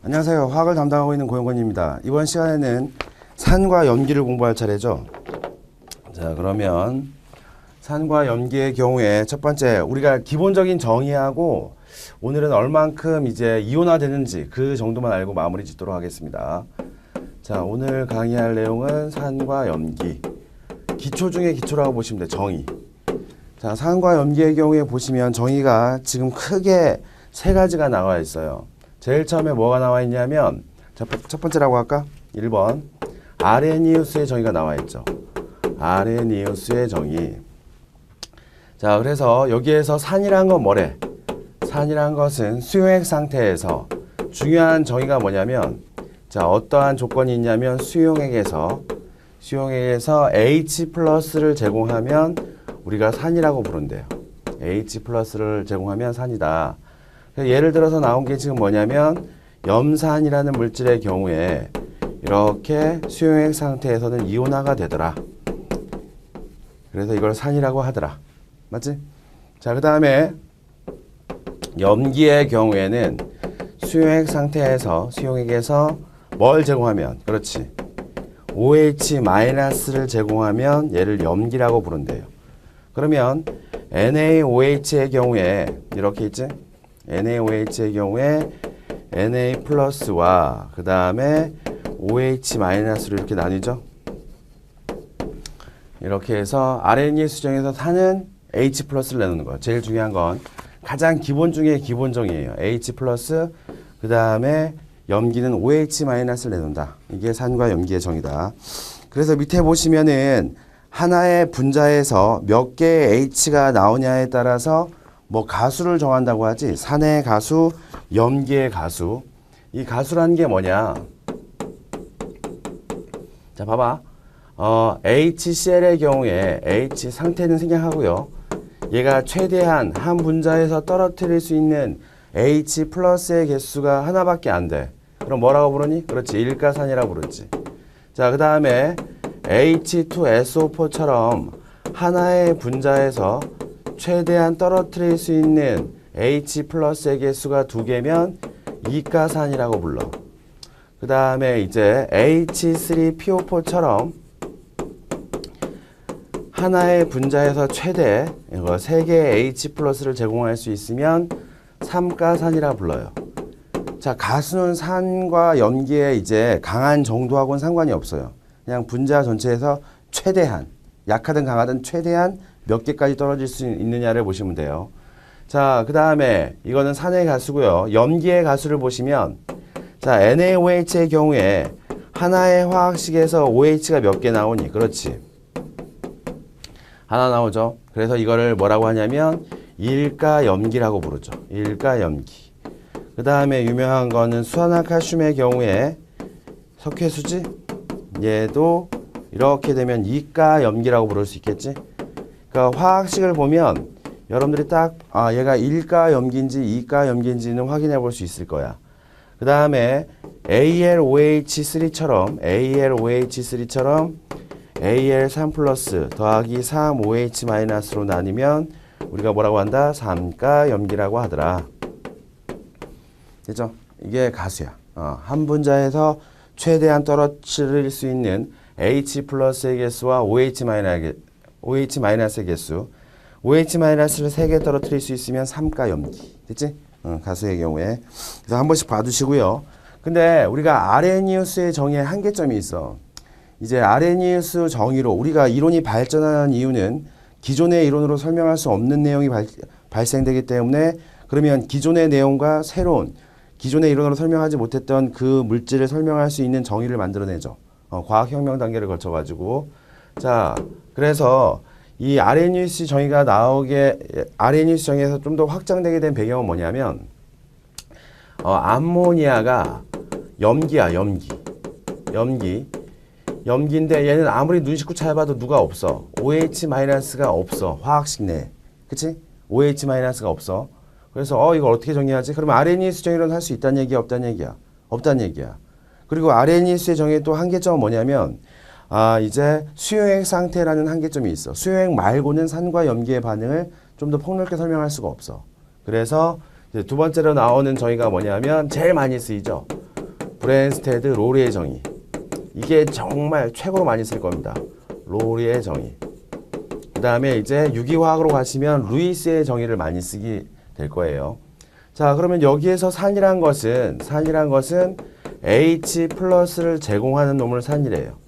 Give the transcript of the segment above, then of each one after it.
안녕하세요. 화학을 담당하고 있는 고영건입니다. 이번 시간에는 산과 염기를 공부할 차례죠. 자, 그러면 산과 염기의 경우에 첫 번째 우리가 기본적인 정의하고 오늘은 얼만큼 이제 이온화되는지 그 정도만 알고 마무리 짓도록 하겠습니다. 자, 오늘 강의할 내용은 산과 염기. 기초 중에 기초라고 보시면 돼요. 정의. 자, 산과 염기의 경우에 보시면 정의가 지금 크게 세 가지가 나와 있어요. 제일 처음에 뭐가 나와 있냐면 첫 번째라고 할까? 1번 아레니우스의 정의가 나와 있죠. 아레니우스의 정의. 자, 그래서 여기에서 산이란 건 뭐래? 산이란 것은 수용액 상태에서 중요한 정의가 뭐냐면 자, 어떠한 조건이 있냐면 수용액에서 H 플러스를 제공하면 우리가 산이라고 부른대요. H 플러스를 제공하면 산이다. 예를 들어서 나온 게 지금 뭐냐면 염산이라는 물질의 경우에 이렇게 수용액 상태에서는 이온화가 되더라. 그래서 이걸 산이라고 하더라. 맞지? 자, 그 다음에 염기의 경우에는 수용액 상태에서 수용액에서 뭘 제공하면 그렇지. OH-를 제공하면 얘를 염기라고 부른대요. 그러면 NaOH의 경우에 이렇게 있지? NaOH의 경우에 Na 플러스와 그 다음에 OH-로 이렇게 나뉘죠. 이렇게 해서 RNA 수정에서 산은 H 플러스를 내놓는 거예요. 제일 중요한 건 가장 기본 중에 기본정이에요. H 플러스 그 다음에 염기는 OH-를 내놓는다. 이게 산과 염기의 정의다. 그래서 밑에 보시면은 하나의 분자에서 몇 개의 H가 나오냐에 따라서 뭐 가수를 정한다고 하지. 산의 가수, 염기의 가수. 이 가수라는 게 뭐냐? 자, 봐봐. HCl의 경우에 H 상태는 생략하고요. 얘가 최대한 한 분자에서 떨어뜨릴 수 있는 H 플러스의 개수가 하나밖에 안 돼. 그럼 뭐라고 부르니? 그렇지. 일가산이라고 부르지. 자, 그 다음에 H2SO4처럼 하나의 분자에서 최대한 떨어뜨릴 수 있는 H 플러스의 개수가 2개면 이가산이라고 불러. 그 다음에 이제 H3PO4처럼 하나의 분자에서 최대 3개의 H 플러스를 제공할 수 있으면 삼가산이라 불러요. 자, 가수는 산과 염기의 이제 강한 정도하고는 상관이 없어요. 그냥 분자 전체에서 최대한, 약하든 강하든 최대한 몇 개까지 떨어질 수 있느냐를 보시면 돼요. 자, 그 다음에 이거는 산의 가수고요. 염기의 가수를 보시면 자, NaOH의 경우에 하나의 화학식에서 OH가 몇 개 나오니? 그렇지. 하나 나오죠. 그래서 이거를 뭐라고 하냐면 일가염기라고 부르죠. 일가염기. 그 다음에 유명한 거는 수산화칼슘의 경우에 석회수지? 얘도 이렇게 되면 이가염기라고 부를 수 있겠지? 그러니까 화학식을 보면 여러분들이 딱 얘가 일가염기인지 이가염기인지는 확인해 볼 수 있을 거야. 그 다음에 AlOH3처럼 Al3 플러스 더하기 3OH-로 나뉘면 우리가 뭐라고 한다? 삼가염기라고 하더라. 됐죠? 이게 가수야. 한 분자에서 최대한 떨어뜨릴 수 있는 H 플러스의 개수와 OH-의 개수. OH-를 3개 떨어뜨릴 수 있으면 삼가염기. 됐지? 가수의 경우에. 그래서 한 번씩 봐두시고요. 근데 우리가 아레니우스의 정의에 한계점이 있어. 이제 아레니우스 정의로 우리가 이론이 발전하는 이유는 기존의 이론으로 설명할 수 없는 내용이 발생되기 때문에 그러면 기존의 내용과 새로운 기존의 이론으로 설명하지 못했던 그 물질을 설명할 수 있는 정의를 만들어내죠. 과학혁명 단계를 거쳐가지고. 자, 그래서 이 아레니우스 정의가 아레니우스 정의에서 좀 더 확장되게 된 배경은 뭐냐면, 암모니아가 염기야, 염기인데 얘는 아무리 눈 씻고 찾아봐도 누가 없어. OH-가 없어. 화학식 내에. 그치? OH-가 없어. 그래서 이걸 어떻게 정의하지? 그러면 아레니우스 정의로는 할 수 있다는 얘기야, 없다는 얘기야? 없다는 얘기야. 그리고 아레니우스의 정의의 또 한계점은 뭐냐면 이제 수용액 상태라는 한계점이 있어. 수용액 말고는 산과 염기의 반응을 좀 더 폭넓게 설명할 수가 없어. 그래서 이제 두 번째로 나오는 정의가 뭐냐면 제일 많이 쓰이죠. 브랜스테드 로리의 정의. 이게 정말 최고로 많이 쓸 겁니다. 로리의 정의. 그 다음에 이제 유기화학으로 가시면 루이스의 정의를 많이 쓰게 될 거예요. 자, 그러면 여기에서 산이란 것은 H 플러스를 제공하는 놈을 산이래요.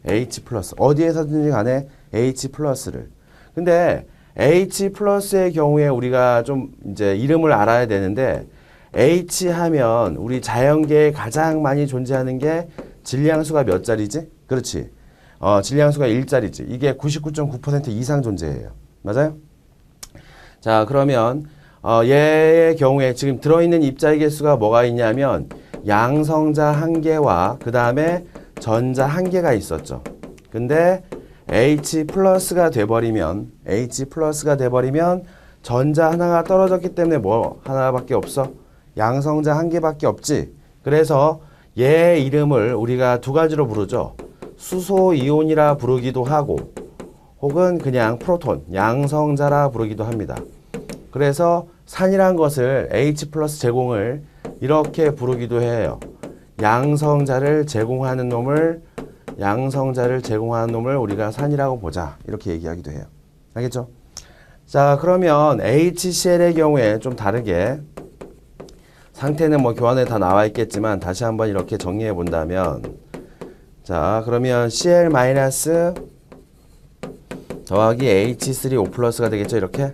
H 플러스. 어디에서든지 간에 H 플러스를. 근데 H 플러스의 경우에 우리가 좀 이제 이름을 알아야 되는데, H 하면 우리 자연계에 가장 많이 존재하는 게 질량수가 몇 자리지? 그렇지. 질량수가 1자리지. 이게 99.9% 이상 존재해요. 맞아요? 자, 그러면 얘의 경우에 지금 들어있는 입자의 개수가 뭐가 있냐면 양성자 1개와 그 다음에 전자 1개가 있었죠. 근데 H 플러스가 돼버리면 전자 하나가 떨어졌기 때문에 뭐 하나밖에 없어? 양성자 1개밖에 없지. 그래서 얘 이름을 우리가 두 가지로 부르죠. 수소이온이라 부르기도 하고 혹은 그냥 프로톤, 양성자라 부르기도 합니다. 그래서 산이란 것을 H 플러스 제공을 이렇게 부르기도 해요. 양성자를 제공하는 놈을 우리가 산이라고 보자. 이렇게 얘기하기도 해요. 알겠죠? 자, 그러면 HCl의 경우에 좀 다르게 상태는 뭐 교환에 다 나와 있겠지만 다시 한번 이렇게 정리해 본다면, 자, 그러면 Cl 마이너스 더하기 H3O 플러스가 되겠죠, 이렇게.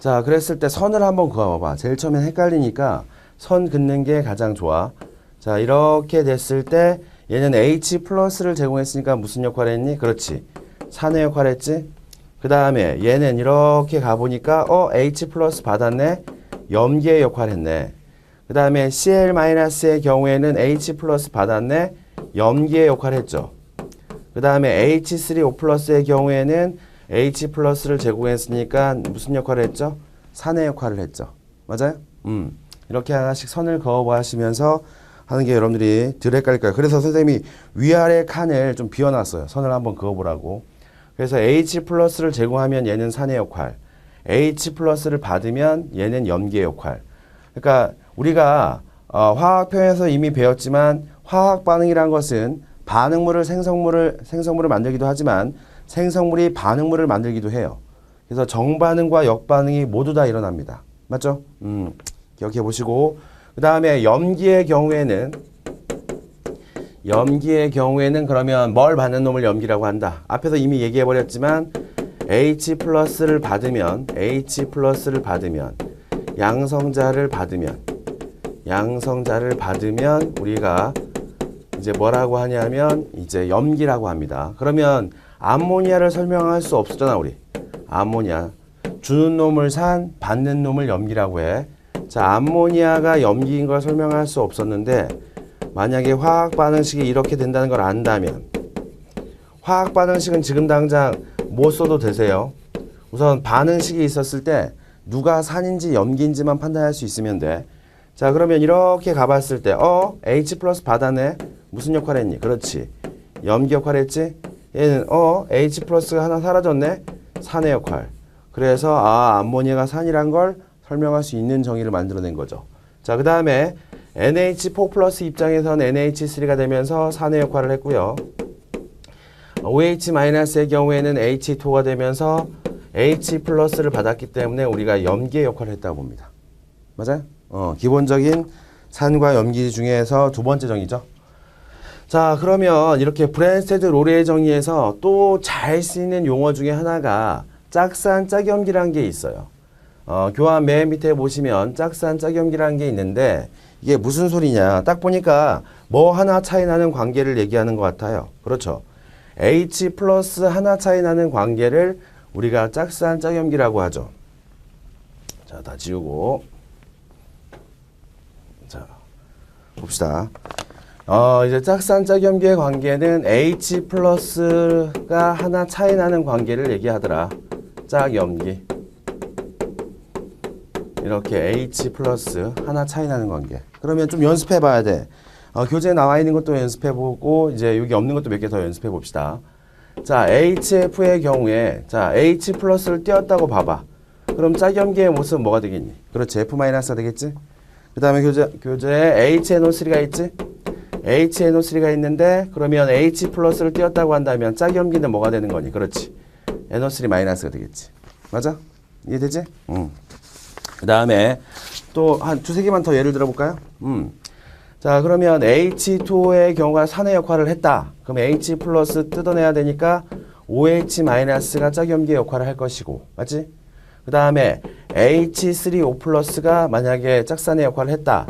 자, 그랬을 때 선을 한번 그어봐봐. 제일 처음엔 헷갈리니까 선 긋는 게 가장 좋아. 자, 이렇게 됐을 때 얘는 H 플러스를 제공했으니까 무슨 역할을 했니? 그렇지, 산의 역할을 했지. 그 다음에 얘는 이렇게 가보니까 H 플러스 받았네. 염기의 역할을 했네. 그 다음에 Cl-의 경우에는 H 플러스 받았네. 염기의 역할을 했죠. 그 다음에 H3O 플러스의 경우에는 H 플러스를 제공했으니까 무슨 역할을 했죠? 산의 역할을 했죠. 맞아요? 이렇게 하나씩 선을 그어 하시면서 하는 게 여러분들이 덜 헷갈릴 거예요. 그래서 선생님이 위아래 칸을 좀 비워놨어요. 선을 한번 그어보라고. 그래서 H 플러스를 제공하면 얘는 산의 역할, H 플러스를 받으면 얘는 염기의 역할. 그러니까 우리가 화학 표현에서 이미 배웠지만 화학 반응이란 것은 반응물을 생성물을 만들기도 하지만 생성물이 반응물을 만들기도 해요. 그래서 정반응과 역반응이 모두 다 일어납니다. 맞죠? 기억해 보시고, 그 다음에 염기의 경우에는 그러면 뭘 받는 놈을 염기라고 한다. 앞에서 이미 얘기해 버렸지만 H 플러스를 받으면 양성자를 받으면 우리가 이제 뭐라고 하냐면 이제 염기라고 합니다. 그러면 암모니아를 설명할 수 없었잖아, 우리. 암모니아. 주는 놈을 산, 받는 놈을 염기라고 해. 자, 암모니아가 염기인 걸 설명할 수 없었는데 만약에 화학 반응식이 이렇게 된다는 걸 안다면, 화학 반응식은 지금 당장 못 써도 되세요. 우선 반응식이 있었을 때 누가 산인지 염기인지만 판단할 수 있으면 돼. 자, 그러면 이렇게 가봤을 때 H 플러스 받았네. 무슨 역할을 했니? 그렇지, 염기 역할을 했지. 얘는 H 플러스가 하나 사라졌네. 산의 역할. 그래서 암모니아가 산이란 걸 설명할 수 있는 정의를 만들어낸 거죠. 자, 그 다음에 NH4 플러스 입장에선 NH3가 되면서 산의 역할을 했고요. OH-의 경우에는 H2가 되면서 H 플러스를 받았기 때문에 우리가 염기의 역할을 했다고 봅니다. 맞아요? 기본적인 산과 염기 중에서 두 번째 정의죠. 자, 그러면 이렇게 브랜스테드 로리의 정의에서 또 잘 쓰이는 용어 중에 하나가 짝산 짝염기라는 게 있어요. 교환 맨 밑에 보시면 짝산 짝염기라는 게 있는데 이게 무슨 소리냐. 딱 보니까 뭐 하나 차이 나는 관계를 얘기하는 것 같아요. 그렇죠. H 플러스 하나 차이 나는 관계를 우리가 짝산 짝염기라고 하죠. 자, 다 지우고. 자, 봅시다. 이제 짝산 짝염기의 관계는 H 플러스가 하나 차이 나는 관계를 얘기하더라. 짝염기. 이렇게 H 플러스 하나 차이 나는 관계. 그러면 좀 연습해 봐야 돼. 교재에 나와 있는 것도 연습해 보고 이제 여기 없는 것도 몇 개 더 연습해 봅시다. 자, HF의 경우에 자, H 플러스를 띄웠다고 봐봐. 그럼 짝염기의 모습은 뭐가 되겠니? 그렇지, F 마이너스가 되겠지? 그 다음에 교재에 HNO3가 있지? HNO3가 있는데 그러면 H 플러스를 띄웠다고 한다면 짝염기는 뭐가 되는 거니? 그렇지. NO3 마이너스가 되겠지. 맞아? 이해되지? 응. 그 다음에 또 한 두세 개만 더 예를 들어볼까요? 자, 그러면 H2O의 경우가 산의 역할을 했다. 그럼 H 플러스 뜯어내야 되니까 OH 마이너스가 짝염기의 역할을 할 것이고, 맞지? 그 다음에 H3O 플러스가 만약에 짝산의 역할을 했다.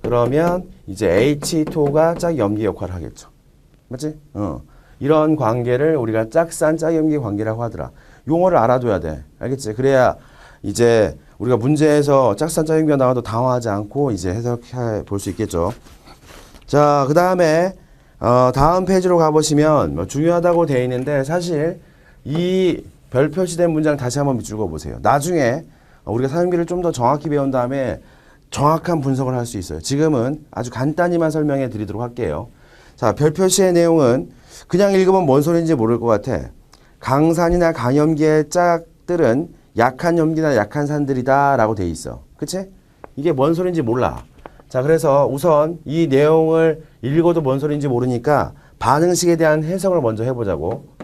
그러면 이제 H2O가 짝염기 역할을 하겠죠. 맞지? 이런 관계를 우리가 짝산, 짝염기 관계라고 하더라. 용어를 알아둬야 돼. 알겠지? 그래야 이제 우리가 문제에서 짝산, 짝염기가 나와도 당황하지 않고 이제 해석해 볼 수 있겠죠. 자, 그 다음에 다음 페이지로 가보시면 뭐 중요하다고 되어 있는데 사실 이 별 표시된 문장 다시 한번 밑줄 그어보세요. 나중에 우리가 사용기를 좀 더 정확히 배운 다음에 정확한 분석을 할 수 있어요. 지금은 아주 간단히만 설명해 드리도록 할게요. 자, 별 표시의 내용은 그냥 읽으면 뭔 소리인지 모를 것 같아. 강산이나 강염기의 짝들은 약한 염기나 약한 산들이다 라고 돼 있어. 그치? 이게 뭔 소리인지 몰라. 자, 그래서 우선 이 내용을 읽어도 뭔 소리인지 모르니까 반응식에 대한 해석을 먼저 해보자고.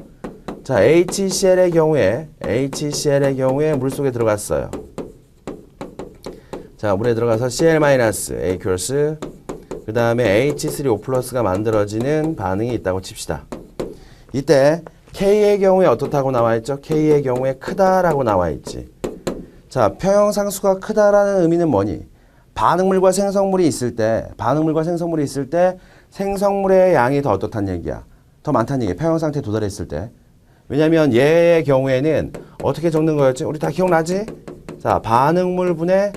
자, HCl의 경우에 물속에 들어갔어요. 자, 물에 들어가서 Cl- aqueous 그 다음에 H3O 플러스가 만들어지는 반응이 있다고 칩시다. 이때 K의 경우에 어떻다고 나와있죠? K의 경우에 크다라고 나와있지. 자, 표형상수가 크다라는 의미는 뭐니? 반응물과 생성물이 있을 때 생성물의 양이 더 어떻단 얘기야? 더 많다는 얘기야. 표형상태에 도달했을 때. 왜냐면 얘의 경우에는 어떻게 적는 거였지? 우리 다 기억나지? 자, 반응물분의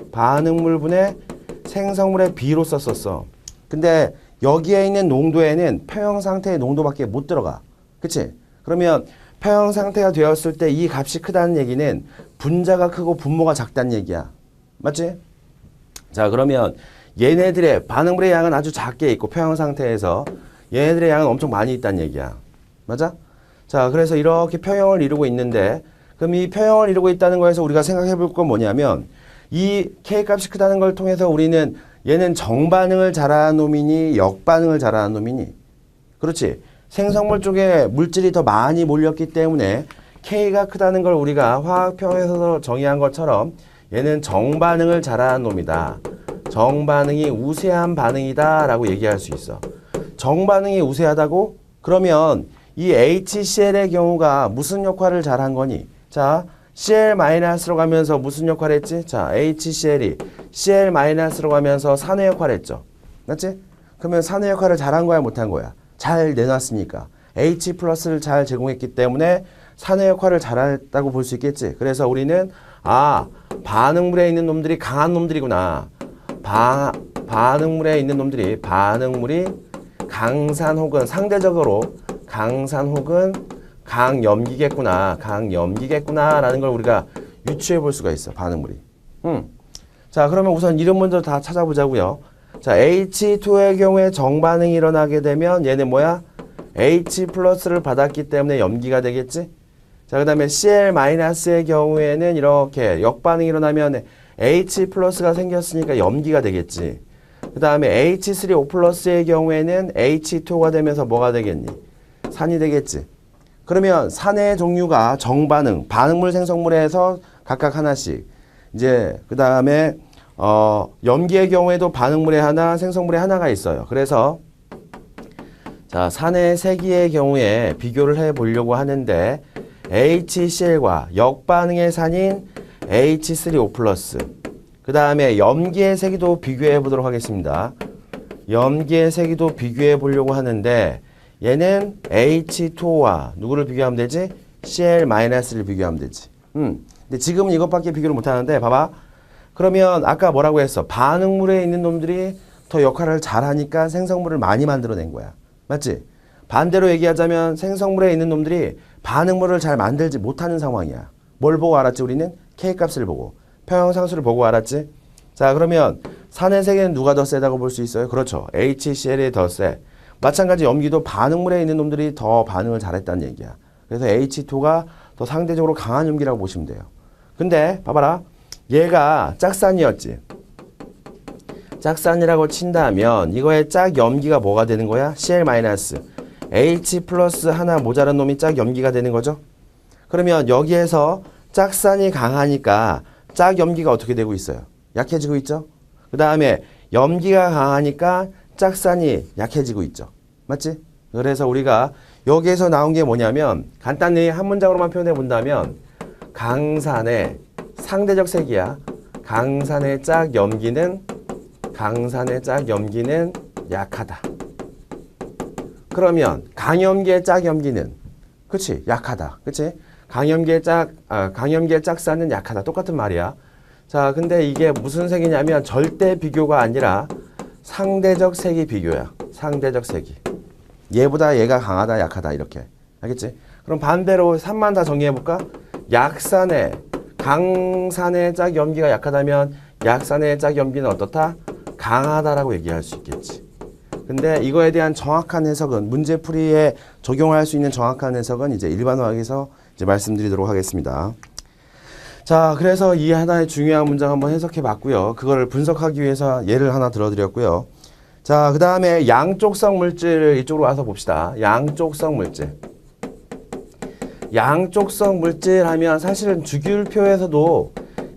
생성물의 비로 썼었어. 근데 여기에 있는 농도에는 표형상태의 농도밖에 못 들어가. 그치? 그러면 표형상태가 되었을 때 이 값이 크다는 얘기는 분자가 크고 분모가 작다는 얘기야. 맞지? 자, 그러면 얘네들의 반응물의 양은 아주 작게 있고 표형상태에서 얘네들의 양은 엄청 많이 있다는 얘기야. 맞아? 자, 그래서 이렇게 표형을 이루고 있는데 그럼 이 표형을 이루고 있다는 거에서 우리가 생각해 볼 건 뭐냐면 이 K값이 크다는 걸 통해서 우리는 얘는 정반응을 잘하는 놈이니 역반응을 잘하는 놈이니 그렇지. 생성물 쪽에 물질이 더 많이 몰렸기 때문에 K가 크다는 걸 우리가 화학표에서 정의한 것처럼 얘는 정반응을 잘하는 놈이다. 정반응이 우세한 반응이다 라고 얘기할 수 있어. 정반응이 우세하다고? 그러면 이 HCl의 경우가 무슨 역할을 잘한 거니? 자, Cl-로 가면서 무슨 역할을 했지? 자, HCl이 Cl-로 가면서 산의 역할을 했죠. 맞지? 그러면 산의 역할을 잘한 거야, 못한 거야? 잘 내놨으니까. H 플러스를 잘 제공했기 때문에 산의 역할을 잘했다고 볼 수 있겠지. 그래서 우리는 반응물에 있는 놈들이 강한 놈들이구나. 반응물에 있는 놈들이 반응물이 강산 혹은 상대적으로 강산 혹은 강염기겠구나 라는 걸 우리가 유추해 볼 수가 있어. 반응물이. 자, 그러면 우선 이름 먼저 다 찾아보자고요. 자, H2의 경우에 정반응이 일어나게 되면 얘는 뭐야? H 플러스를 받았기 때문에 염기가 되겠지? 자, 그 다음에 Cl-의 경우에는 이렇게 역반응이 일어나면 H 플러스가 생겼으니까 염기가 되겠지. 그 다음에 H3O 플러스의 경우에는 H2O가 되면서 뭐가 되겠니? 산이 되겠지. 그러면 산의 종류가 정반응, 반응물 생성물에서 각각 하나씩. 이제 그 다음에 염기의 경우에도 반응물에 하나, 생성물에 하나가 있어요. 그래서 자, 산의 세기의 경우에 비교를 해 보려고 하는데 HCl과 역반응의 산인 H3O 플러스 그 다음에 염기의 세기도 비교해 보도록 하겠습니다. 염기의 세기도 비교해 보려고 하는데 얘는 H2O와 누구를 비교하면 되지? Cl-를 비교하면 되지. 근데 지금은 이것밖에 비교를 못 하는데 봐봐. 그러면 아까 뭐라고 했어? 반응물에 있는 놈들이 더 역할을 잘하니까 생성물을 많이 만들어낸 거야. 맞지? 반대로 얘기하자면 생성물에 있는 놈들이 반응물을 잘 만들지 못하는 상황이야. 뭘 보고 알았지 우리는? K값을 보고. 표형상수를 보고 알았지? 자, 그러면 산의 세계는 누가 더 세다고 볼 수 있어요? 그렇죠. HCl이 더 세. 마찬가지 염기도 반응물에 있는 놈들이 더 반응을 잘했다는 얘기야. 그래서 H2가 더 상대적으로 강한 염기라고 보시면 돼요. 근데 봐봐라. 얘가 짝산이었지. 짝산이라고 친다면 이거의 짝 염기가 뭐가 되는 거야? Cl 마이너스 H 플러스 하나 모자란 놈이 짝 염기가 되는 거죠. 그러면 여기에서 짝산이 강하니까 짝 염기가 어떻게 되고 있어요? 약해지고 있죠. 그 다음에 염기가 강하니까 짝산이 약해지고 있죠. 맞지? 그래서 우리가 여기에서 나온 게 뭐냐면 간단히 한 문장으로만 표현해 본다면 강산의 상대적 색이야. 강산의 짝 염기는 약하다. 그러면 강염기의 짝 염기는 그치? 약하다. 그치? 강염기의 짝산은 약하다. 똑같은 말이야. 자, 근데 이게 무슨 색이냐면 절대 비교가 아니라 상대적 색이 비교야. 상대적 색이. 얘보다 얘가 강하다, 약하다 이렇게. 알겠지? 그럼 반대로 3만 다 정리해볼까? 강산의 짝 염기가 약하다면 약산의 짝 염기는 어떻다? 강하다라고 얘기할 수 있겠지. 근데 이거에 대한 정확한 해석은 문제풀이에 적용할 수 있는 정확한 해석은 이제 일반화학에서 이제 말씀드리도록 하겠습니다. 자, 그래서 이 하나의 중요한 문장 한번 해석해 봤고요. 그거를 분석하기 위해서 예를 하나 들어드렸고요. 자, 그 다음에 양쪽성 물질 이쪽으로 와서 봅시다. 양쪽성 물질. 양쪽성 물질 하면 사실은 주기율표에서도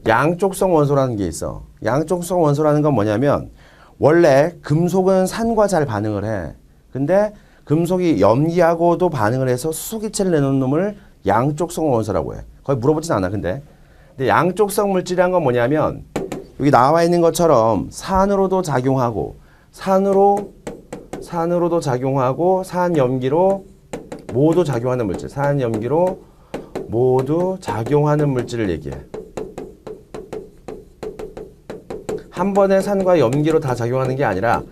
양쪽성 원소라는 게 있어. 양쪽성 원소라는 건 뭐냐면 원래 금속은 산과 잘 반응을 해. 근데 금속이 염기하고도 반응을 해서 수소기체를 내놓는 놈을 양쪽성 원소라고 해. 거의 물어보진 않아, 근데 양쪽성 물질이란 건 뭐냐면 여기 나와 있는 것처럼 산으로도 작용하고 산으로도 작용하고 산염기로 모두 작용하는 물질, 산염기로 모두 작용하는 물질을 얘기해. 한 번에 산과 염기로 다 작용하는 게 아니라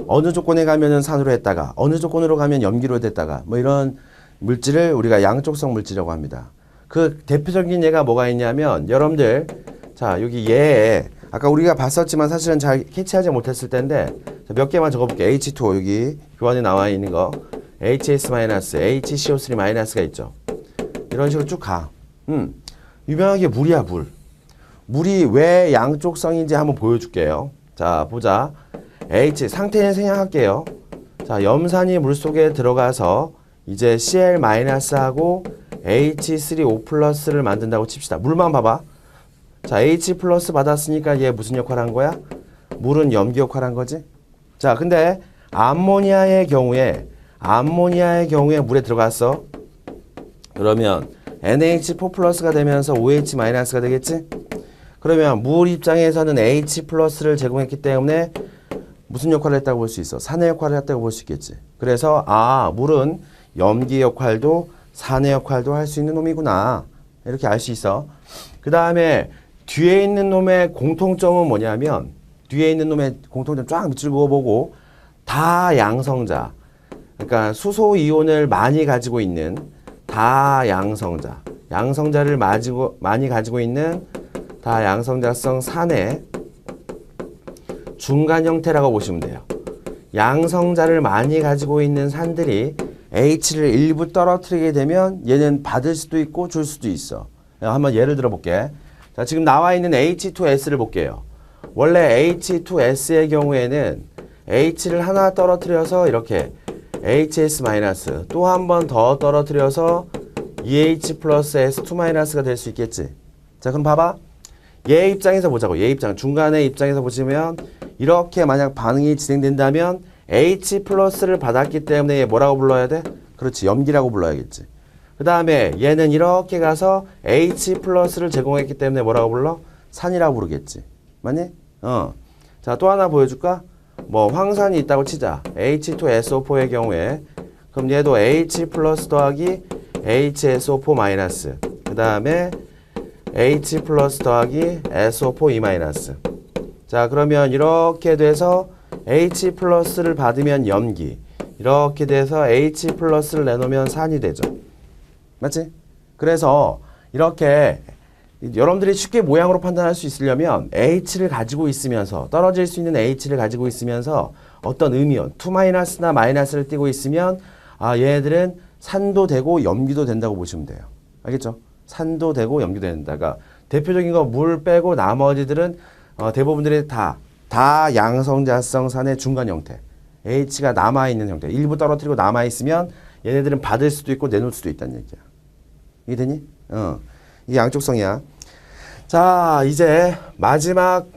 어느 조건에 가면은 산으로 했다가 어느 조건으로 가면 염기로 됐다가 뭐 이런 물질을 우리가 양쪽성 물질이라고 합니다. 그 대표적인 예가 뭐가 있냐면 여러분들 자 여기 얘에 아까 우리가 봤었지만 사실은 잘 캐치하지 못했을 텐데 몇 개만 적어볼게요. H2O 여기 교환에 나와 있는 거 HS-, HCO3-가 있죠. 이런 식으로 쭉 가. 유명하게 물이야 물. 물이 왜 양쪽성인지 한번 보여줄게요. 자 보자. 상태는 생략할게요. 자 염산이 물속에 들어가서 이제 Cl-하고 H3O+를 만든다고 칩시다. 물만 봐봐. 자 H+ 받았으니까 얘 무슨 역할 한 거야? 물은 염기 역할 한 거지. 자 근데 암모니아의 경우에 물에 들어갔어. 그러면 NH4+가 되면서 OH- 되겠지? 그러면 물 입장에서는 H+를 제공했기 때문에 무슨 역할을 했다고 볼 수 있어? 산의 역할을 했다고 볼 수 있겠지. 그래서 물은 염기 역할도 산의 역할도 할 수 있는 놈이구나. 이렇게 알 수 있어. 그 다음에 뒤에 있는 놈의 공통점은 뭐냐면 뒤에 있는 놈의 공통점 쫙 밑줄 그어보고 다 양성자. 그러니까 수소 이온을 많이 가지고 있는 다양성자. 양성자를 많이 가지고 있는 다양성자성 산의 중간 형태라고 보시면 돼요. 양성자를 많이 가지고 있는 산들이 H를 일부 떨어뜨리게 되면 얘는 받을 수도 있고 줄 수도 있어. 한번 예를 들어 볼게. 자, 지금 나와 있는 H2S를 볼게요. 원래 H2S의 경우에는 H를 하나 떨어뜨려서 이렇게 HS- 또 한 번 더 떨어뜨려서 EH 플러스 S2-가 될 수 있겠지. 자, 그럼 봐봐. 얘 입장에서 보자고. 얘 입장. 중간의 입장에서 보시면 이렇게 만약 반응이 진행된다면 H+를 받았기 때문에 얘 뭐라고 불러야 돼? 그렇지. 염기라고 불러야겠지. 그 다음에 얘는 이렇게 가서 H+를 제공했기 때문에 뭐라고 불러? 산이라고 부르겠지. 맞니? 자, 또 하나 보여줄까? 뭐 황산이 있다고 치자. H2SO4의 경우에 그럼 얘도 H+ 더하기 HSO4-. 그 다음에 H+ 더하기 SO4E-. 자, 그러면 이렇게 돼서 H+를 받으면 염기. 이렇게 돼서 H+를 내놓으면 산이 되죠. 맞지? 그래서 이렇게 여러분들이 쉽게 모양으로 판단할 수 있으려면 H를 가지고 있으면서 떨어질 수 있는 H를 가지고 있으면서 어떤 음이온 2-나 마이너스를 띄고 있으면 얘네들은 산도 되고 염기도 된다고 보시면 돼요. 알겠죠? 산도 되고 염기도 된다가 대표적인 거 물 빼고 나머지들은 대부분들이 다 다 양성자성 산의 중간 형태. H가 남아있는 형태. 일부 떨어뜨리고 남아있으면 얘네들은 받을 수도 있고 내놓을 수도 있다는 얘기야. 이해되니? 이게 양쪽성이야. 자, 이제 마지막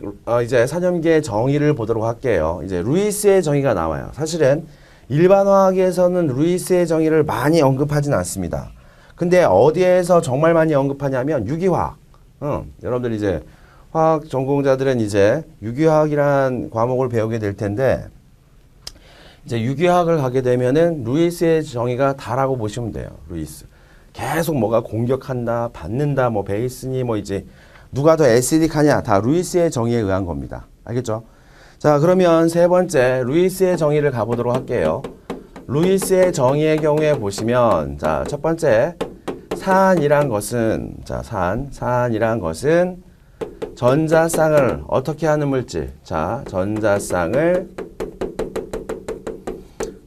이제 산염계의 정의를 보도록 할게요. 이제 루이스의 정의가 나와요. 사실은 일반 화학에서는 루이스의 정의를 많이 언급하진 않습니다. 근데 어디에서 정말 많이 언급하냐면 유기화학. 여러분들 이제 화학 전공자들은 이제 유기화학이란 과목을 배우게 될 텐데 이제 유기화학을 가게 되면은 루이스의 정의가 다라고 보시면 돼요. 루이스. 계속 뭐가 공격한다, 받는다, 뭐 베이스니 뭐 이제 누가 더 애시딕하냐 다 루이스의 정의에 의한 겁니다. 알겠죠? 자, 그러면 세 번째 루이스의 정의를 가보도록 할게요. 루이스의 정의의 경우에 보시면 자, 첫 번째 산이란 것은 자, 산이란 것은 전자쌍을 어떻게 하는 물질? 자, 전자쌍을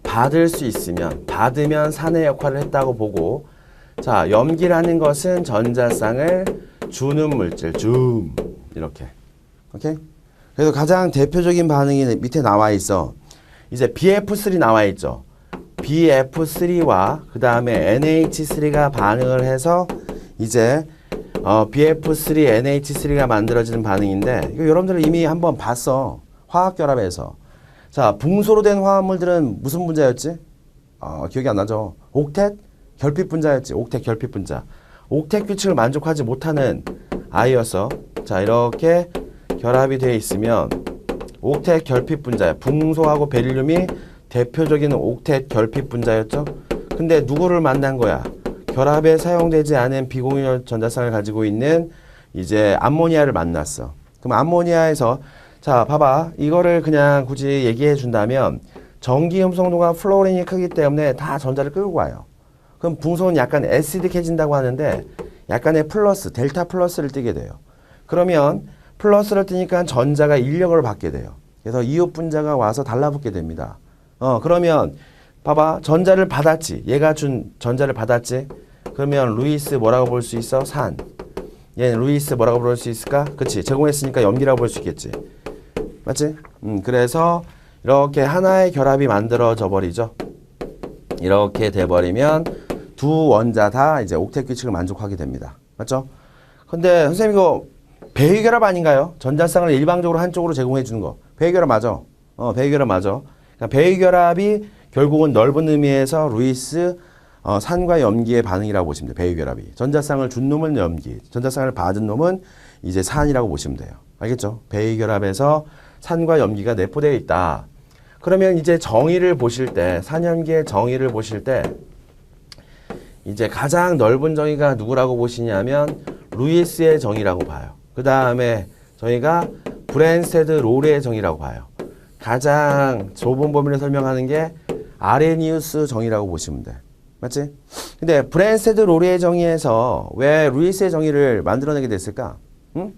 받을 수 있으면 받으면 산의 역할을 했다고 보고 자, 염기라는 것은 전자쌍을 주는 물질, 이렇게. 오케이? 그래서 가장 대표적인 반응이 밑에 나와 있어. 이제 BF3 나와 있죠. BF3와 그 다음에 NH3가 반응을 해서 이제 BF3, NH3가 만들어지는 반응인데 이거 여러분들 이미 한번 봤어. 화학결합에서. 자, 붕소로 된 화합물들은 무슨 분자였지? 기억이 안 나죠? 옥텟 결핍 분자였지. 옥텟 결핍 분자. 옥텟 규칙을 만족하지 못하는 아이였어. 자, 이렇게 결합이 되어 있으면 옥텟 결핍 분자야. 붕소하고 베릴륨이 대표적인 옥텟 결핍 분자였죠. 근데 누구를 만난 거야? 결합에 사용되지 않은 비공유 전자쌍을 가지고 있는 이제 암모니아를 만났어. 그럼 암모니아에서 자, 봐봐. 이거를 그냥 굳이 얘기해 준다면 전기 흡성도가 플로린이 크기 때문에 다 전자를 끌고 와요. 그럼 붕소는 약간 애시딕해진다고 하는데 약간의 플러스, 델타 플러스를 띠게 돼요. 그러면 플러스를 띠니까 전자가 인력을 받게 돼요. 그래서 이웃 분자가 와서 달라붙게 됩니다. 그러면 봐봐. 전자를 받았지. 얘가 준 전자를 받았지. 그러면 루이스 뭐라고 볼 수 있어? 산. 얘는 루이스 뭐라고 볼 수 있을까? 그치. 제공했으니까 염기라고 볼 수 있겠지. 맞지? 그래서 이렇게 하나의 결합이 만들어져 버리죠. 이렇게 돼버리면 두 원자 다 이제 옥텟 규칙을 만족하게 됩니다. 맞죠? 근데 선생님 이거 배위결합 아닌가요? 전자쌍을 일방적으로 한쪽으로 제공해 주는 거. 배위결합 맞아. 배위결합 맞아. 그러니까 배위결합이 결국은 넓은 의미에서 루이스 산과 염기의 반응이라고 보시면 돼요. 배위결합이. 전자쌍을 준 놈은 염기, 전자쌍을 받은 놈은 이제 산이라고 보시면 돼요. 알겠죠? 배위결합에서 산과 염기가 내포되어 있다. 그러면 이제 정의를 보실 때, 산염기의 정의를 보실 때 이제 가장 넓은 정의가 누구라고 보시냐면 루이스의 정의라고 봐요. 그 다음에 저희가 브랜스테드 롤의 정의라고 봐요. 가장 좁은 범위를 설명하는 게 아레니우스 정의라고 보시면 돼. 맞지? 근데 브랜스테드 롤의 정의에서 왜 루이스의 정의를 만들어내게 됐을까? 응?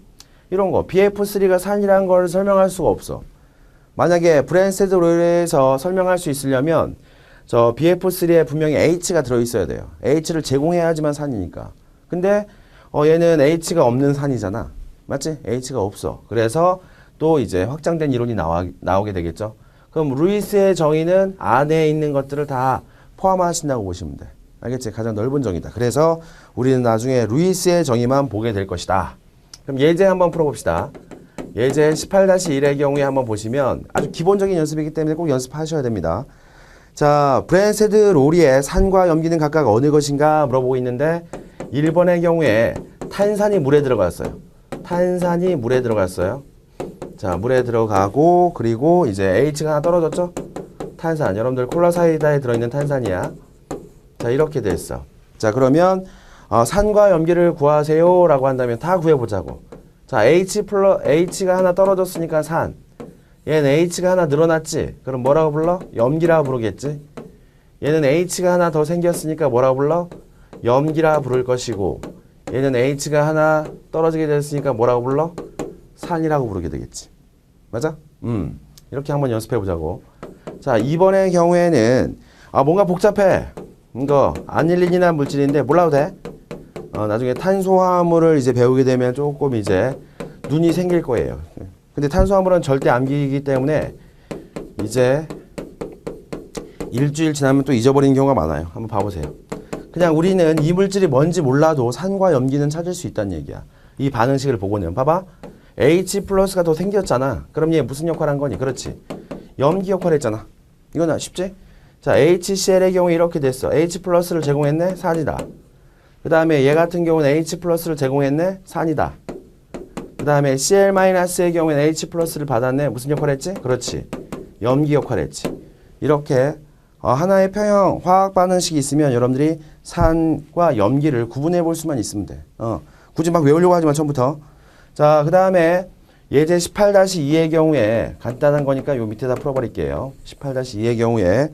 이런 거. BF3가 산이라는 걸 설명할 수가 없어. 만약에 브랜스테드 롤에서 설명할 수 있으려면 저 BF3에 분명히 H가 들어있어야 돼요. H를 제공해야지만 산이니까. 근데 얘는 H가 없는 산이잖아. 맞지? H가 없어. 그래서 또 이제 확장된 이론이 나오게 되겠죠. 그럼 루이스의 정의는 안에 있는 것들을 다 포함하신다고 보시면 돼. 알겠지? 가장 넓은 정의다. 그래서 우리는 나중에 루이스의 정의만 보게 될 것이다. 그럼 예제 한번 풀어봅시다. 예제 18-1의 경우에 한번 보시면 아주 기본적인 연습이기 때문에 꼭 연습하셔야 됩니다. 자, 브랜스테드 롤리의 산과 염기는 각각 어느 것인가 물어보고 있는데 1번의 경우에 탄산이 물에 들어갔어요. 탄산이 물에 들어갔어요. 자, 물에 들어가고 그리고 이제 H가 하나 떨어졌죠? 탄산. 여러분들 콜라 사이다에 들어있는 탄산이야. 자, 이렇게 됐어. 자, 그러면 산과 염기를 구하세요 라고 한다면 다 구해보자고. 자, H가 하나 떨어졌으니까 산. 얘는 H가 하나 늘어났지? 그럼 뭐라고 불러? 염기라 부르겠지? 얘는 H가 하나 더 생겼으니까 뭐라고 불러? 염기라 부를 것이고 얘는 H가 하나 떨어지게 됐으니까 뭐라고 불러? 산이라고 부르게 되겠지. 맞아? 이렇게 한번 연습해 보자고. 자, 이번의 경우에는 뭔가 복잡해. 이거 아닐린이나 물질인데 몰라도 돼? 나중에 탄소화합물을 이제 배우게 되면 조금 이제 눈이 생길 거예요. 근데 탄수화물은 절대 암기이기 때문에 이제 일주일 지나면 또 잊어버리는 경우가 많아요. 한번 봐보세요. 그냥 우리는 이 물질이 뭔지 몰라도 산과 염기는 찾을 수 있다는 얘기야. 이 반응식을 보고는. 봐봐. H 플러스가 더 생겼잖아. 그럼 얘 무슨 역할 한 거니? 그렇지. 염기 역할 했잖아. 이건 쉽지? 자, HCl의 경우 이렇게 됐어. H 플러스를 제공했네? 산이다. 그 다음에 얘 같은 경우는 H 플러스를 제공했네? 산이다. 그 다음에 Cl-의 경우에는 H 플러스를 받았네? 무슨 역할 했지? 그렇지. 염기 역할 했지. 이렇게 하나의 평형 화학 반응식이 있으면 여러분들이 산과 염기를 구분해 볼 수만 있으면 돼. 굳이 막 외우려고 하지 마, 처음부터. 자, 그 다음에 예제 18-2의 경우에 간단한 거니까 요 밑에다 풀어버릴게요. 18-2의 경우에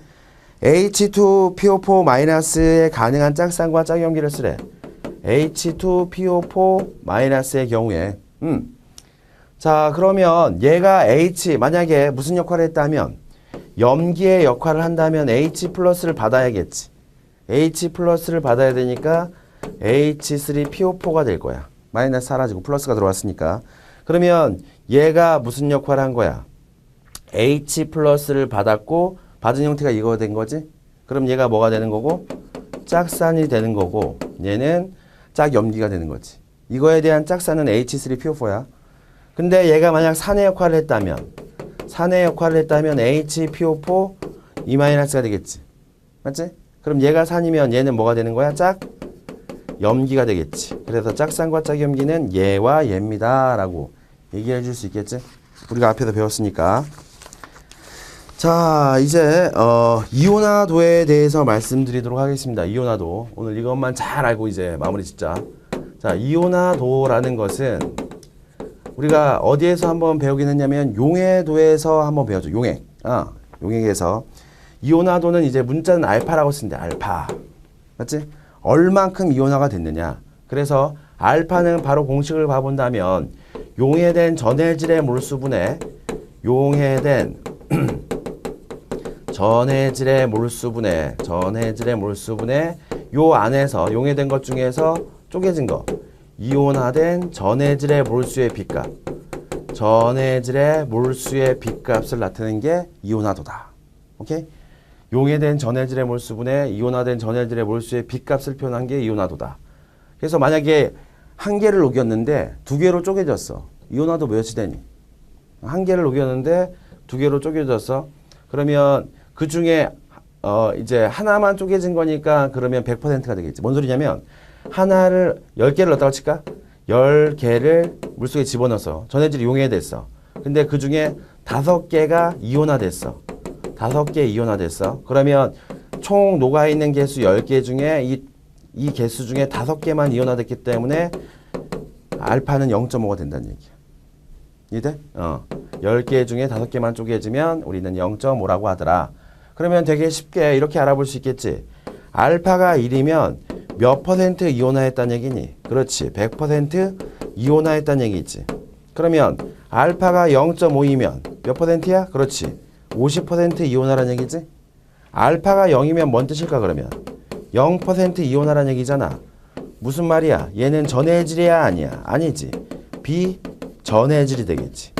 H2PO4-에 가능한 짝산과 짝염기를 쓰래. H2PO4-의 경우에 자, 그러면 얘가 H 만약에 무슨 역할을 했다면 염기의 역할을 한다면 H 플러스를 받아야겠지. H 플러스를 받아야 되니까 H3PO4가 될 거야. 마이너스 사라지고 플러스가 들어왔으니까. 그러면 얘가 무슨 역할을 한 거야? H 플러스를 받았고 받은 형태가 이거 된 거지? 그럼 얘가 뭐가 되는 거고? 짝산이 되는 거고 얘는 짝염기가 되는 거지. 이거에 대한 짝산은 H3PO4야. 근데 얘가 만약 산의 역할을 했다면 HPO4 2-가 되겠지. 맞지? 그럼 얘가 산이면 얘는 뭐가 되는 거야? 짝염기가 되겠지. 그래서 짝산과 짝염기는 얘와 얘입니다 라고 얘기해 줄 수 있겠지? 우리가 앞에서 배웠으니까. 자, 이제 이온화도에 대해서 말씀드리도록 하겠습니다. 이온화도. 오늘 이것만 잘 알고 이제 마무리 짓자. 자, 이온화도라는 것은 우리가 어디에서 한번 배우긴 했냐면 용해도에서 한번 배웠죠. 용해. 용해에서. 이온화도는 이제 문자는 알파라고 쓰는데 알파. 맞지? 얼만큼 이온화가 됐느냐. 그래서 알파는 바로 공식을 봐본다면 용해된 전해질의 몰수분의 전해질의 몰수분의 요 안에서 용해된 것 중에서 쪼개진 거 이온화된 전해질의 몰수의 B값 B값을 나타내는 게 이온화도다. 오케이? 용해된 전해질의 몰수분의 이온화된 전해질의 몰수의 B값을 표현한 게 이온화도다. 그래서 만약에 한 개를 녹였는데 두 개로 쪼개졌어. 이온화도 몇이 되니? 한 개를 녹였는데 두 개로 쪼개졌어. 그러면 그 중에 이제 하나만 쪼개진 거니까 그러면 100%가 되겠지. 뭔 소리냐면 하나를 10개를 넣었다고 칠까? 10개를 물속에 집어넣어서 전해질이 용해됐어. 근데 그 중에 5개가 이온화됐어. 5개 이온화됐어. 그러면 총 녹아있는 개수 10개 중에 이 개수 중에 5개만 이온화됐기 때문에 알파는 0.5가 된다는 얘기야. 이해돼? 10개 중에 5개만 쪼개지면 우리는 0.5라고 하더라. 그러면 되게 쉽게 이렇게 알아볼 수 있겠지. 알파가 1이면 몇 퍼센트 이온화했다는 얘기니? 그렇지. 100% 이온화했다는 얘기지. 그러면 알파가 0.5이면 몇 퍼센트야? 그렇지. 50% 이온화라는 얘기지. 알파가 0이면 뭔 뜻일까 그러면? 0% 이온화라는 얘기잖아. 무슨 말이야? 얘는 전해질이야 아니야? 아니지. 비전해질이 되겠지.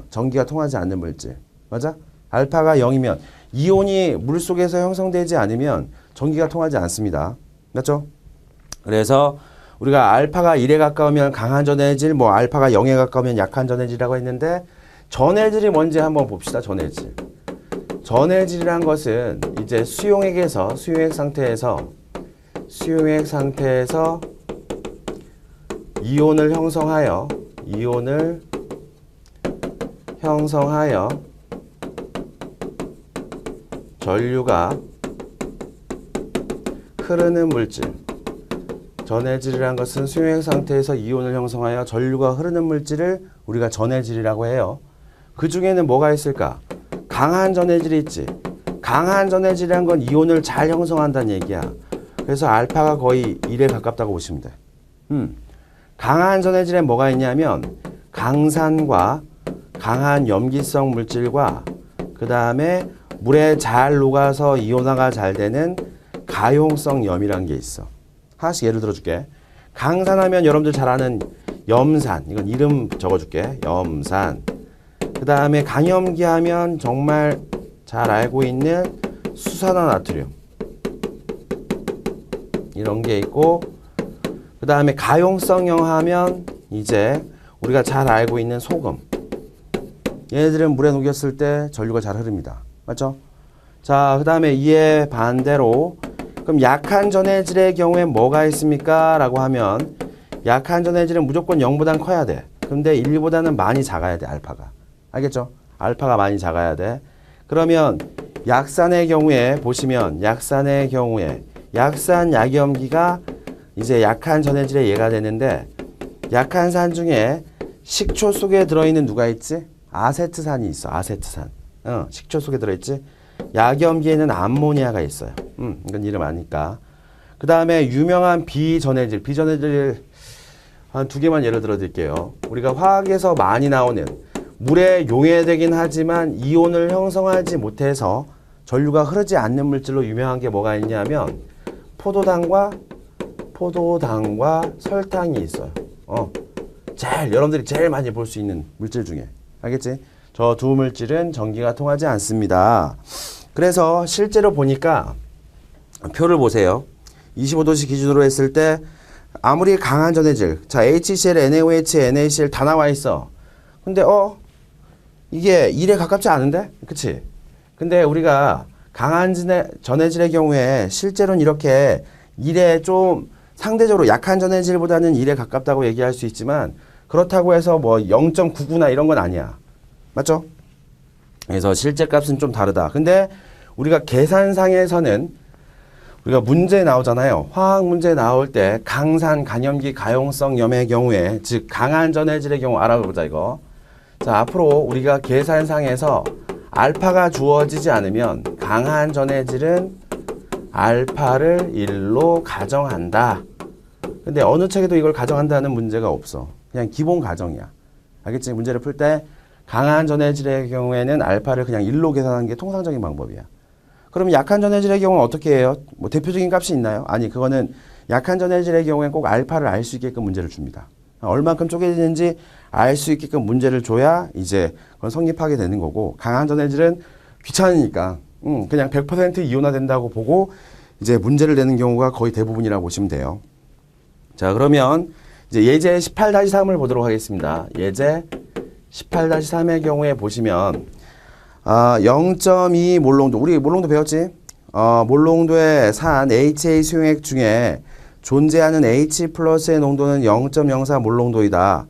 전기가 통하지 않는 물질. 맞아? 알파가 0이면 이온이 물속에서 형성되지 않으면 전기가 통하지 않습니다. 맞죠? 그래서 우리가 알파가 1에 가까우면 강한 전해질, 뭐 알파가 0에 가까우면 약한 전해질이라고 했는데 전해질이 뭔지 한번 봅시다. 전해질. 전해질이란 것은 이제 수용액 상태에서 이온을 형성하여 전류가 흐르는 물질. 전해질이란 것은 수용액 상태에서 이온을 형성하여 전류가 흐르는 물질을 우리가 전해질이라고 해요. 그 중에는 뭐가 있을까? 강한 전해질이 있지. 강한 전해질이란 건 이온을 잘 형성한다는 얘기야. 그래서 알파가 거의 1에 가깝다고 보시면 돼. 강한 전해질에 뭐가 있냐면 강산과 강한 염기성 물질과 그 다음에 물에 잘 녹아서 이온화가 잘 되는 가용성 염이라는 게 있어. 하나씩 예를 들어줄게. 강산하면 여러분들 잘 아는 염산. 이건 이름 적어줄게. 염산. 그 다음에 강염기 하면 정말 잘 알고 있는 수산화나트륨 이런 게 있고, 그 다음에 가용성형 하면 이제 우리가 잘 알고 있는 소금. 얘네들은 물에 녹였을 때 전류가 잘 흐릅니다. 맞죠? 자, 그 다음에 이에 반대로 그럼 약한 전해질의 경우에 뭐가 있습니까? 라고 하면 약한 전해질은 무조건 0보단 커야 돼. 근데 1보다는 많이 작아야 돼, 알파가. 알겠죠? 알파가 많이 작아야 돼. 그러면 약산의 경우에 보시면 약산의 경우에 약산 약염기가 이제 약한 전해질의 예가 되는데, 약한 산 중에 식초 속에 들어있는 누가 있지? 아세트산이 있어. 아세트산. 식초 속에 들어있지? 약염기에는 암모니아가 있어요. 이건 이름 아니까. 그 다음에 유명한 비전해질. 비전해질 한 두 개만 예를 들어 드릴게요. 우리가 화학에서 많이 나오는 물에 용해되긴 하지만 이온을 형성하지 못해서 전류가 흐르지 않는 물질로 유명한 게 뭐가 있냐면 포도당과 설탕이 있어요. 여러분들이 제일 많이 볼 수 있는 물질 중에. 알겠지? 저 두 물질은 전기가 통하지 않습니다. 그래서 실제로 보니까 표를 보세요. 25도씨 기준으로 했을 때 아무리 강한 전해질, 자 HCl, NaOH, NaCl 다 나와 있어. 근데 이게 1에 가깝지 않은데? 그치? 근데 우리가 강한 전해질의 경우에 실제로는 이렇게 1에 좀 상대적으로 약한 전해질보다는 1에 가깝다고 얘기할 수 있지만, 그렇다고 해서 뭐 0.99나 이런 건 아니야. 맞죠? 그래서 실제 값은 좀 다르다. 근데 우리가 계산상에서는 우리가 문제 나오잖아요. 화학 문제 나올 때 강산, 간염기, 가용성 염의 경우에, 즉 강한 전해질의 경우 알아보자 이거. 자, 앞으로 우리가 계산상에서 알파가 주어지지 않으면 강한 전해질은 알파를 1로 가정한다. 근데 어느 책에도 이걸 가정한다는 문제가 없어. 그냥 기본 가정이야. 알겠지? 문제를 풀 때 강한 전해질의 경우에는 알파를 그냥 1로 계산하는 게 통상적인 방법이야. 그러면 약한 전해질의 경우는 어떻게 해요? 뭐 대표적인 값이 있나요? 아니, 그거는 약한 전해질의 경우에는 꼭 알파를 알 수 있게끔 문제를 줍니다. 얼만큼 쪼개지는지 알 수 있게끔 문제를 줘야 이제 그건 성립하게 되는 거고, 강한 전해질은 귀찮으니까 그냥 100% 이온화된다고 보고 이제 문제를 내는 경우가 거의 대부분이라고 보시면 돼요. 자, 그러면 이제 예제 18-3을 보도록 하겠습니다. 예제 18-3의 경우에 보시면 0.2 몰롱도, 우리 몰롱도 배웠지? 몰롱도의 산 HA 수용액 중에 존재하는 H 플러스의 농도는 0.04 몰롱도이다.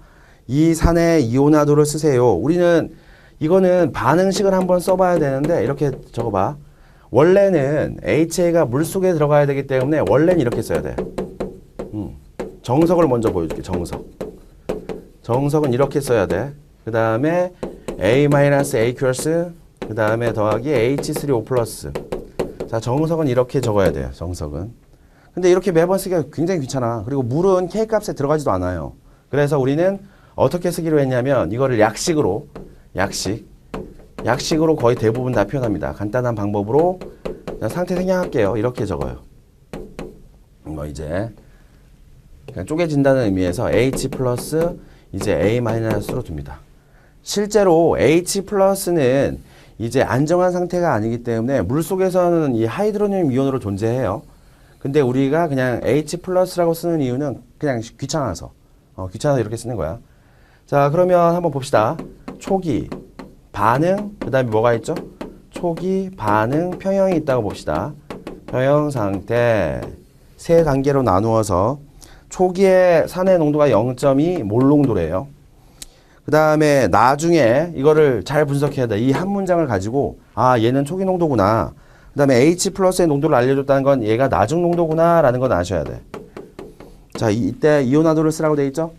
이 산의 이온화도를 쓰세요. 우리는 이거는 반응식을 한번 써봐야 되는데, 이렇게 적어봐. 원래는 HA가 물속에 들어가야 되기 때문에 원래는 이렇게 써야 돼. 정석을 먼저 보여줄게. 정석은 이렇게 써야 돼. 그 다음에 A-AQS, 그 다음에 더하기 H3O 플러스. 자, 정석은 이렇게 적어야 돼요. 정석은. 근데 이렇게 매번 쓰기가 굉장히 귀찮아. 그리고 물은 K값에 들어가지도 않아요. 그래서 우리는 어떻게 쓰기로 했냐면 이거를 약식으로 거의 대부분 다 표현합니다. 간단한 방법으로 상태 생략할게요. 이렇게 적어요. 이제 그냥 쪼개진다는 의미에서 H 플러스 이제 A 마이너스로 둡니다. 실제로 H 플러스는 이제 안정한 상태가 아니기 때문에 물속에서는 이 하이드로늄 이온으로 존재해요. 근데 우리가 그냥 H 플러스라고 쓰는 이유는 그냥 귀찮아서 이렇게 쓰는 거야. 자, 그러면 한번 봅시다. 초기, 반응, 그 다음에 뭐가 있죠? 초기, 반응, 평형이 있다고 봅시다. 평형 상태 세 단계로 나누어서 초기에 산의 농도가 0.2 몰농도래요. 그 다음에 나중에 이거를 잘 분석해야 돼. 이 한 문장을 가지고 얘는 초기 농도구나. 그 다음에 H 플러스의 농도를 알려줬다는 건 얘가 낮은 농도구나 라는 건 아셔야 돼. 자, 이때 이온화도를 쓰라고 돼 있죠?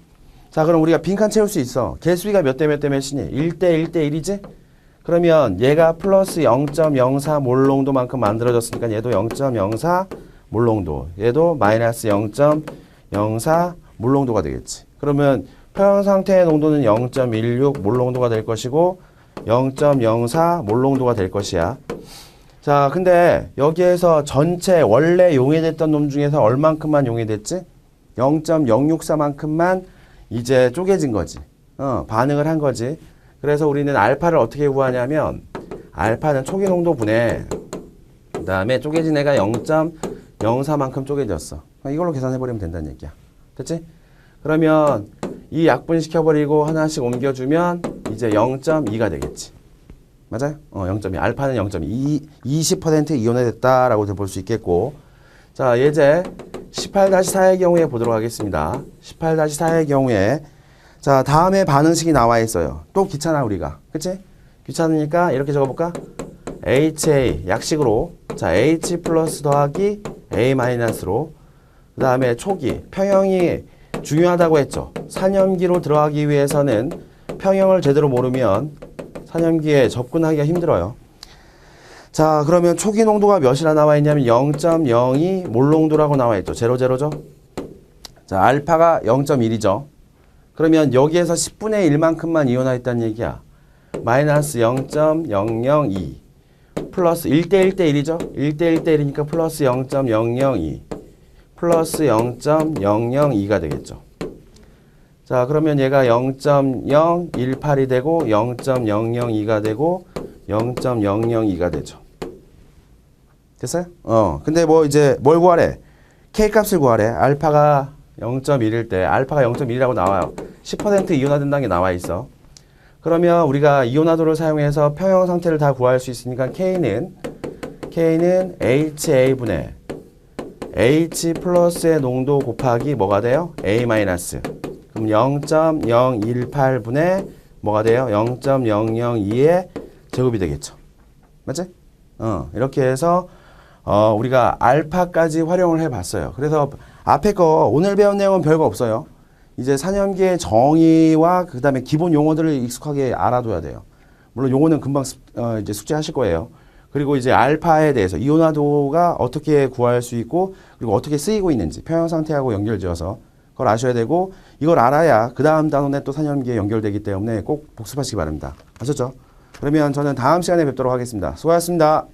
자, 그럼 우리가 빈칸 채울 수 있어. 개수비가 몇 대 몇 대 몇이니? 1대 1대 1이지? 그러면 얘가 플러스 0.04 몰농도만큼 만들어졌으니까 얘도 0.04 몰농도, 얘도 마이너스 0.04 몰농도가 되겠지. 그러면 평형 상태의 농도는 0.16 몰농도가 될 것이고 0.04 몰농도가 될 것이야. 자, 근데 여기에서 전체 원래 용해됐던 놈 중에서 얼만큼만 용해됐지? 0.064만큼만 이제 쪼개진 거지. 반응을 한 거지. 그래서 우리는 알파를 어떻게 구하냐면 알파는 초기 농도분에 그 다음에 쪼개진 애가 0.04만큼 쪼개졌어. 이걸로 계산해버리면 된다는 얘기야. 됐지? 그러면 이 약분시켜버리고 하나씩 옮겨주면 이제 0.2가 되겠지. 맞아요? 0.2. 알파는 0.2. 20% 이온화됐다라고 볼 수 있겠고. 자, 예제 18-4의 경우에 보도록 하겠습니다. 18-4의 경우에 자, 다음에 반응식이 나와 있어요. 또 귀찮아, 우리가. 그치? 귀찮으니까 이렇게 적어볼까? HA, 약식으로. 자, H 플러스 더하기 A 마이너스로. 그 다음에 초기, 평형이 중요하다고 했죠. 산염기로 들어가기 위해서는 평형을 제대로 모르면 산염기에 접근하기가 힘들어요. 자, 그러면 초기 농도가 몇이나 나와 있냐면 0.02 몰 농도라고 나와 있죠. 00죠. 자, 알파가 0.1이죠. 그러면 여기에서 10분의 1만큼만 이온화했다는 얘기야. 마이너스 0.002 플러스 1대 1대 1이죠. 1대 1대 1이니까 플러스 0.002 플러스 0.002가 되겠죠. 자, 그러면 얘가 0.018이 되고 0.002가 되고 0.002가 되죠. 됐어요? 근데 뭐 이제 뭘 구하래? K 값을 구하래. 알파가 0.1일 때 알파가 0.1이라고 나와요. 10% 이온화된다는 게 나와 있어. 그러면 우리가 이온화도를 사용해서 평형 상태를 다 구할 수 있으니까 K는 HA분의 H 플러스의 농도 곱하기 뭐가 돼요? A 마이너스. 그럼 0.018분의 뭐가 돼요? 0.002의 제곱이 되겠죠. 맞지? 이렇게 해서 우리가 알파까지 활용을 해봤어요. 그래서 앞에 거 오늘 배운 내용은 별거 없어요. 이제 산염기의 정의와 그 다음에 기본 용어들을 익숙하게 알아둬야 돼요. 물론 용어는 금방 이제 숙제하실 거예요. 그리고 이제 알파에 대해서 이온화도가 어떻게 구할 수 있고 그리고 어떻게 쓰이고 있는지 평형 상태하고 연결지어서 그걸 아셔야 되고 이걸 알아야 그 다음 단원에 또 산염기에 연결되기 때문에 꼭 복습하시기 바랍니다. 아셨죠? 그러면 저는 다음 시간에 뵙도록 하겠습니다. 수고하셨습니다.